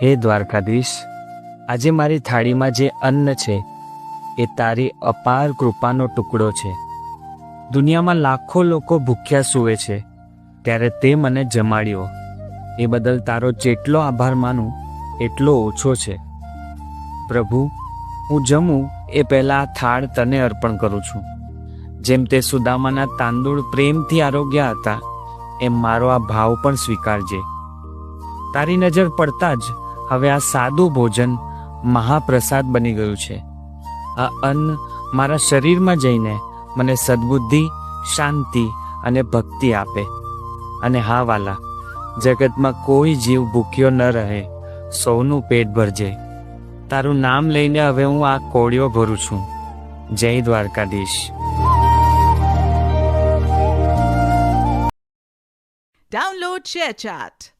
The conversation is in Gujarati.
હે દ્વારકાધીશ, આજે મારી થાળીમાં જે અન્ન છે એ તારી અપાર કૃપાનો ટુકડો છે. દુનિયામાં લાખો લોકો ભૂખ્યા સૂવે છે, ત્યારે તે મને જમાડ્યો. એ બદલ તારો જેટલો આભાર માનું એટલો ઓછો છે. પ્રભુ, હું જમું એ પહેલાં આ થાળ તને અર્પણ કરું છું. જેમ તે સુદામાના તાંદૂળ પ્રેમથી આરોગ્ય હતા, એમ મારો આ ભાવ પણ સ્વીકારજે. તારી નજર પડતા જ હવે આ સાદું ભોજન મહાપ્રસાદ બની ગયું છે. આ અન્ન મારા શરીરમાં જઈને મને સદ્બુદ્ધિ, શાંતિ અને ભક્તિ આપે. અને હા વાલા, જગતમાં કોઈ જીવ ભૂખ્યો ન રહે, સૌનું પેટ ભરજે. તારું નામ લઈને હવે હું આ કોળિયો ભરું છું. જય દ્વારકાધીશ. Download ShareChat.